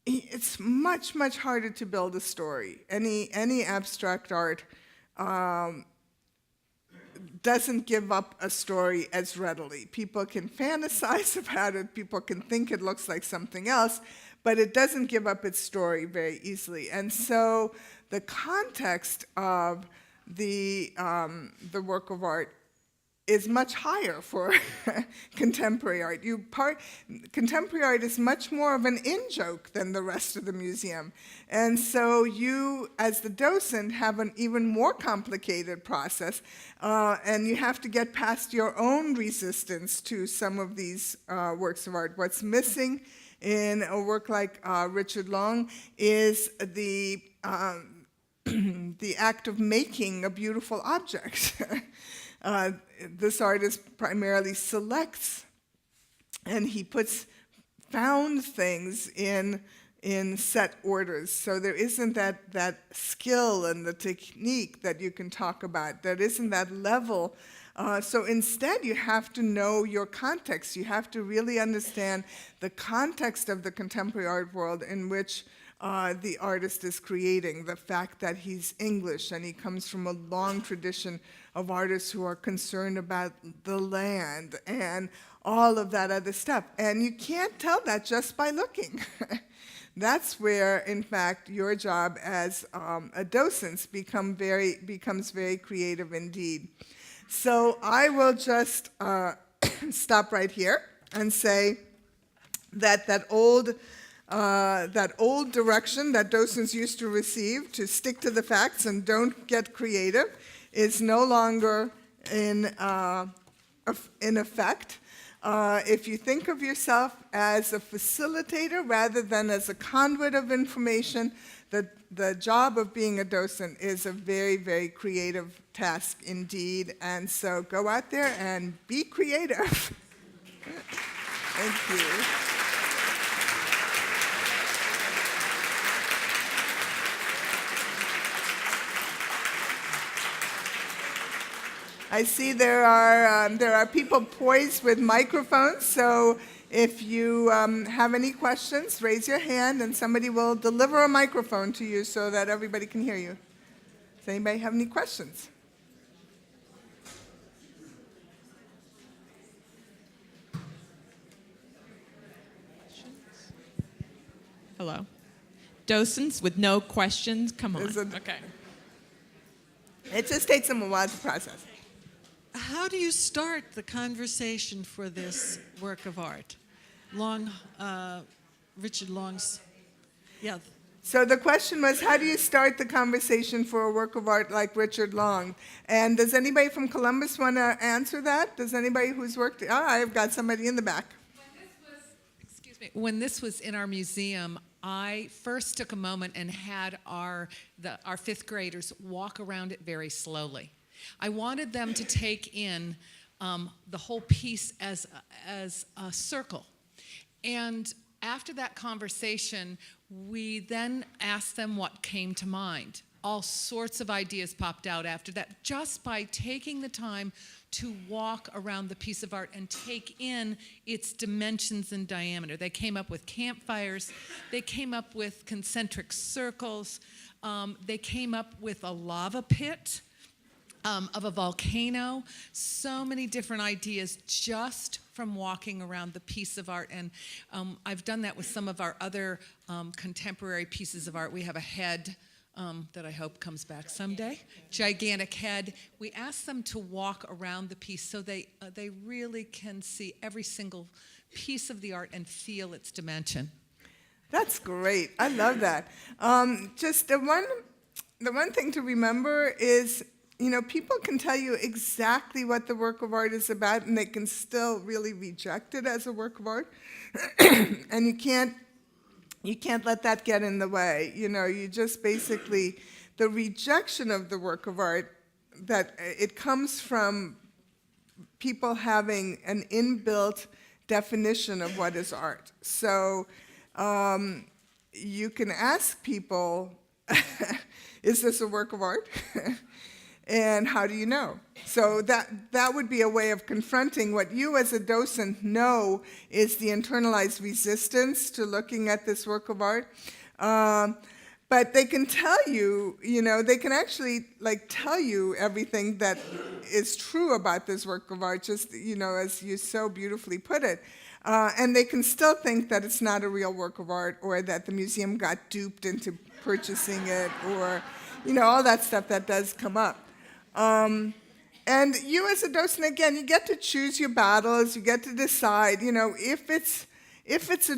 it's much, much harder to build a story. Any abstract art doesn't give up a story as readily. People can fantasize about it, people can think it looks like something else, but it doesn't give up its story very easily. And so the context of the work of art is much higher for contemporary art. Contemporary art is much more of an in-joke than the rest of the museum. And so you, as the docent, have an even more complicated process, and you have to get past your own resistance to some of these works of art. What's missing in a work like Richard Long is the act of making a beautiful object. This artist primarily selects, and he puts found things in set orders. So there isn't that skill and the technique that you can talk about. There isn't that level. So instead, you have to know your context. You have to really understand the context of the contemporary art world in which the artist is creating, the fact that he's English and he comes from a long tradition of artists who are concerned about the land and all of that other stuff. And you can't tell that just by looking. That's where, in fact, your job as a docent becomes very creative indeed. So I will just stop right here and say that old direction that docents used to receive, to stick to the facts and don't get creative, is no longer in effect. If you think of yourself as a facilitator rather than as a conduit of information, the job of being a docent is a very, very creative task indeed. And so go out there and be creative. Thank you. I see there are people poised with microphones, so if you have any questions, raise your hand and somebody will deliver a microphone to you so that everybody can hear you. Does anybody have any questions? Hello. Docents with no questions? Come on. Okay. It just takes them a while to process. How do you start the conversation for this work of art? Richard Long's, yeah. So the question was, how do you start the conversation for a work of art like Richard Long? And does anybody from Columbus want to answer that? Does anybody who's worked? Oh, I've got somebody in the back. When this was in our museum, I first took a moment and had our fifth graders walk around it very slowly. I wanted them to take in the whole piece as a circle. And after that conversation, we then asked them what came to mind. all sorts of ideas popped out after that, just by taking the time to walk around the piece of art and take in its dimensions and diameter. They came up with campfires. They came up with concentric circles. They came up with a lava pit of a volcano. So many different ideas just from walking around the piece of art. And I've done that with some of our other contemporary pieces of art. We have a head that I hope comes back someday, gigantic head. We ask them to walk around the piece so they really can see every single piece of the art and feel its dimension. That's great. I love that. Just the one thing to remember is, people can tell you exactly what the work of art is about, and they can still really reject it as a work of art. And you can't let that get in the way. You just basically, the rejection of the work of art, that it comes from people having an inbuilt definition of what is art. So you can ask people, is this a work of art? And how do you know? So that would be a way of confronting what you as a docent know is the internalized resistance to looking at this work of art. But they can tell you, they can actually tell you everything that is true about this work of art, just, as you so beautifully put it. And they can still think that it's not a real work of art, or that the museum got duped into purchasing it, or, all that stuff that does come up. And you as a docent, again, you get to choose your battles. You get to decide, if it's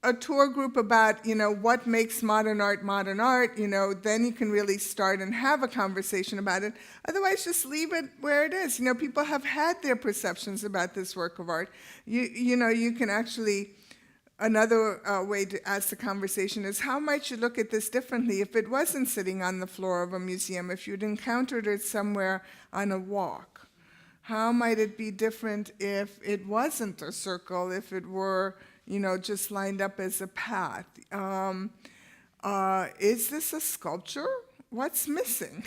a tour group about, what makes modern art, then you can really start and have a conversation about it. Otherwise, just leave it where it is. People have had their perceptions about this work of art. You can actually, another way to ask the conversation is, how might you look at this differently if it wasn't sitting on the floor of a museum, if you'd encountered it somewhere on a walk? How might it be different if it wasn't a circle, if it were, just lined up as a path? Is this a sculpture? What's missing?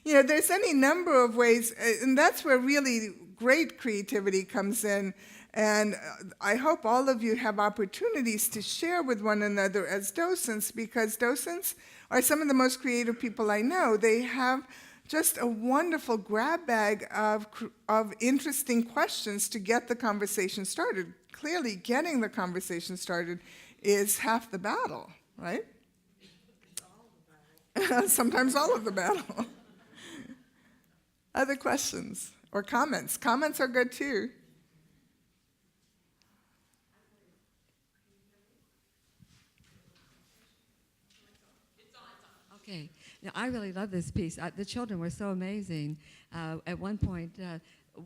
There's any number of ways, and that's where really great creativity comes in. And I hope all of you have opportunities to share with one another as docents, because docents are some of the most creative people I know. They have just a wonderful grab bag of interesting questions to get the conversation started. Clearly, getting the conversation started is half the battle, right? Sometimes all of the battle. Other questions or comments? Comments are good too. Okay. Now, I really love this piece. The children were so amazing. At one point,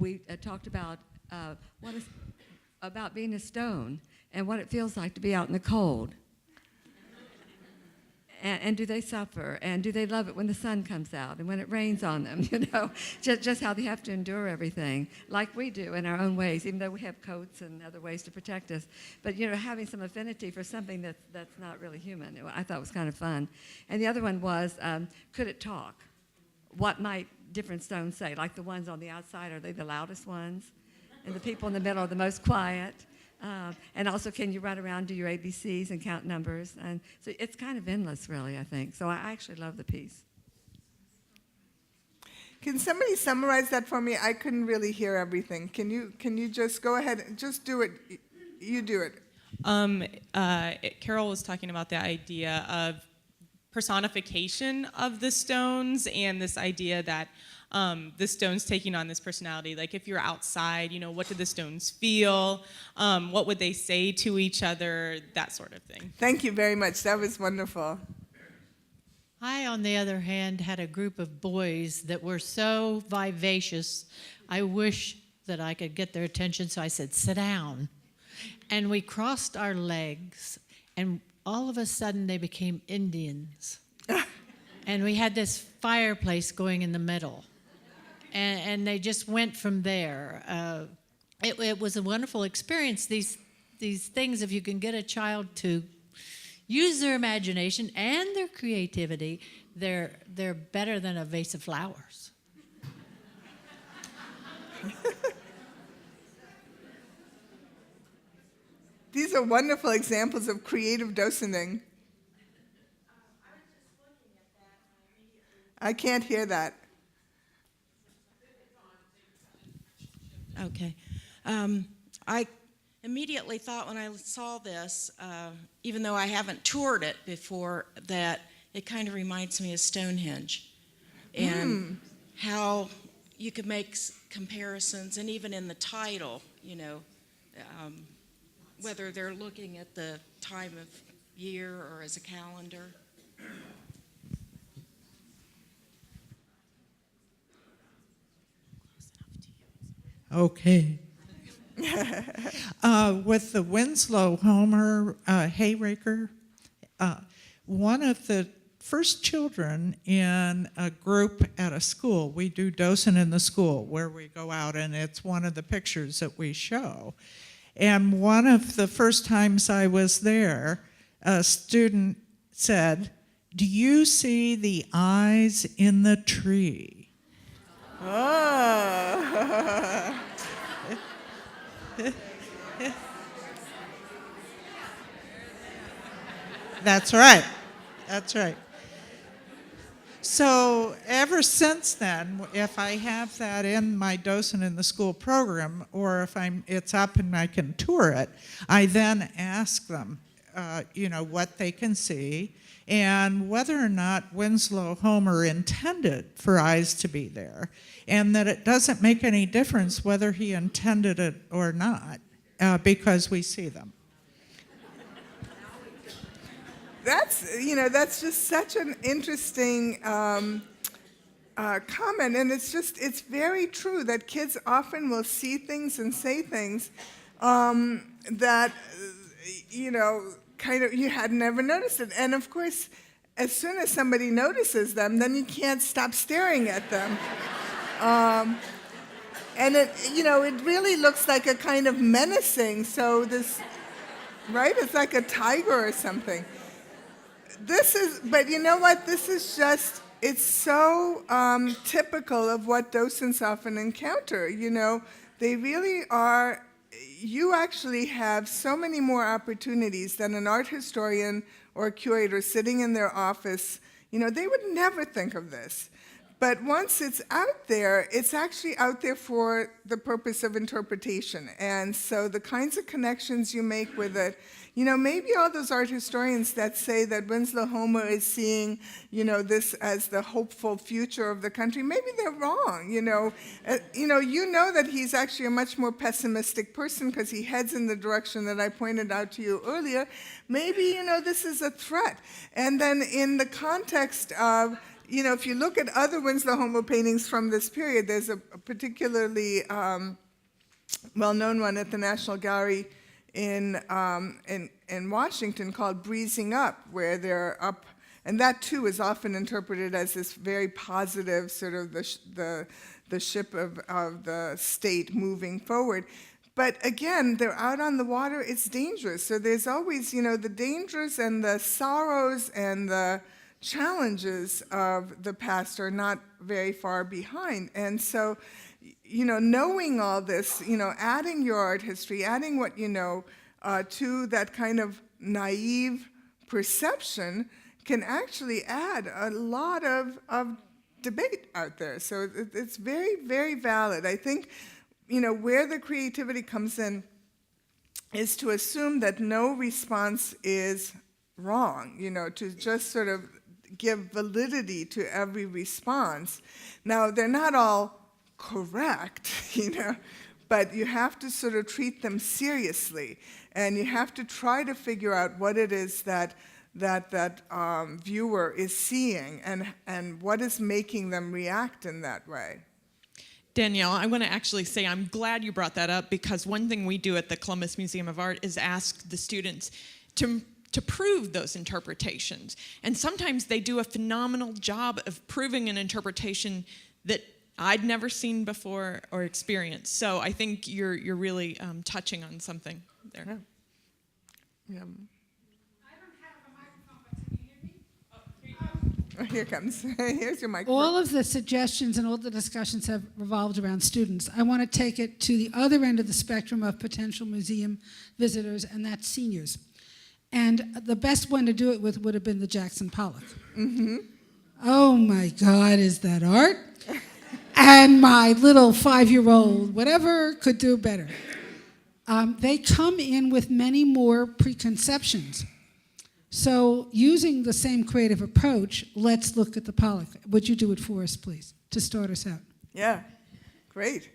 we talked about about being a stone and what it feels like to be out in the cold. And do they suffer? And do they love it when the sun comes out and when it rains on them? Just how they have to endure everything, like we do in our own ways, even though we have coats and other ways to protect us. But having some affinity for something that's not really human, I thought was kind of fun. And the other one was, could it talk? What might different stones say? Like the ones on the outside, are they the loudest ones? And the people in the middle are the most quiet? And also, can you run around, do your ABCs and count numbers? And so it's kind of endless, really, I think. So I actually love the piece. Can somebody summarize that for me? I couldn't really hear everything. Can you just go ahead and just do it? You do it. Carol was talking about the idea of personification of the stones, and this idea that the stones taking on this personality. Like if you're outside, what do the stones feel? What would they say to each other? That sort of thing. Thank you very much. That was wonderful. I, on the other hand, had a group of boys that were so vivacious. I wish that I could get their attention, so I said, sit down. And we crossed our legs, and all of a sudden they became Indians. And we had this fireplace going in the middle. And they just went from there. It was a wonderful experience. These things, if you can get a child to, use their imagination and their creativity, they're better than a vase of flowers. These are wonderful examples of creative docening. I can't hear that. Okay. I immediately thought when I saw this, even though I haven't toured it before, that it kind of reminds me of Stonehenge and how you could make comparisons, and even in the title, whether they're looking at the time of year or as a calendar. Okay. With the Winslow Homer hayraker, one of the first children in a group at a school, we do docent in the school where we go out, and it's one of the pictures that we show. And one of the first times I was there, a student said, "Do you see the eyes in the tree?" Oh. That's right. That's right. So ever since then, if I have that in my docent in the school program, or if it's up and I can tour it, I then ask them, what they can see and whether or not Winslow Homer intended for eyes to be there, and that it doesn't make any difference whether he intended it or not, because we see them. That's just such an interesting comment, and it's very true that kids often will see things and say things that kind of you had never noticed it, and of course, as soon as somebody notices them, then you can't stop staring at them, and it really looks like a kind of menacing. So this, right? It's like a tiger or something. But you know what? This is just, it's so typical of what docents often encounter. They really are, you actually have so many more opportunities than an art historian or a curator sitting in their office. They would never think of this. But once it's out there, it's actually out there for the purpose of interpretation. And so the kinds of connections you make with it, maybe all those art historians that say that Winslow Homer is seeing, this as the hopeful future of the country, maybe they're wrong. You know that he's actually a much more pessimistic person because he heads in the direction that I pointed out to you earlier. Maybe, this is a threat. And then in the context of, if you look at other Winslow Homer paintings from this period, there's a particularly well-known one at the National Gallery in Washington called Breezing Up, where they're up, and that too is often interpreted as this very positive sort of the ship of the state moving forward. But again, they're out on the water, it's dangerous. So there's always, the dangers and the sorrows and the challenges of the past are not very far behind. And so, knowing all this, adding your art history, adding what you know to that kind of naive perception can actually add a lot of debate out there. So it's very, very valid. I think, where the creativity comes in is to assume that no response is wrong, to just sort of give validity to every response. Now, they're not all correct, but you have to sort of treat them seriously, and you have to try to figure out what it is that viewer is seeing and what is making them react in that way. Danielle, I want to actually say I'm glad you brought that up, because one thing we do at the Columbus Museum of Art is ask the students to prove those interpretations. And sometimes they do a phenomenal job of proving an interpretation that I'd never seen before or experienced. So I think you're really touching on something there. Yeah. Here comes. Here's your microphone. All of the suggestions and all the discussions have revolved around students. I want to take it to the other end of the spectrum of potential museum visitors, and that's seniors. And the best one to do it with would have been the Jackson Pollock. Mm-hmm. Oh my God, is that art? And my little 5-year-old, whatever, could do better. They come in with many more preconceptions. So using the same creative approach, let's look at the Pollock. Would you do it for us, please, to start us out? Yeah, great.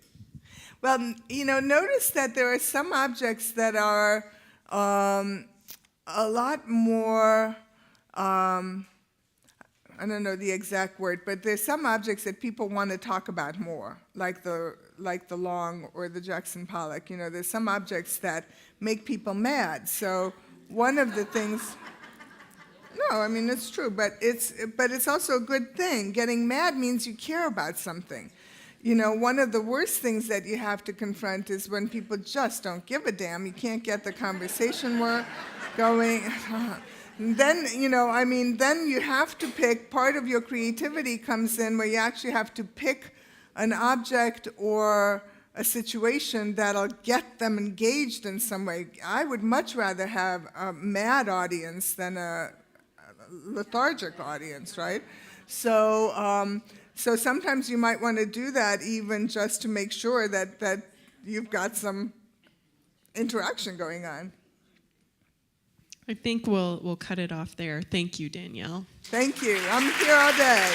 Well, notice that there are some objects that are a lot more, I don't know the exact word, but there's some objects that people want to talk about more, like the Long or the Jackson Pollock. There's some objects that make people mad. So one of the things, no, I mean, it's true, but it's also a good thing. Getting mad means you care about something. One of the worst things that you have to confront is when people just don't give a damn. You can't get the conversation going. Then, then you have to pick, part of your creativity comes in where you actually have to pick an object or a situation that'll get them engaged in some way. I would much rather have a mad audience than a lethargic audience, right? So sometimes you might want to do that even just to make sure that you've got some interaction going on. I think we'll cut it off there. Thank you, Danielle. Thank you. I'm here all day.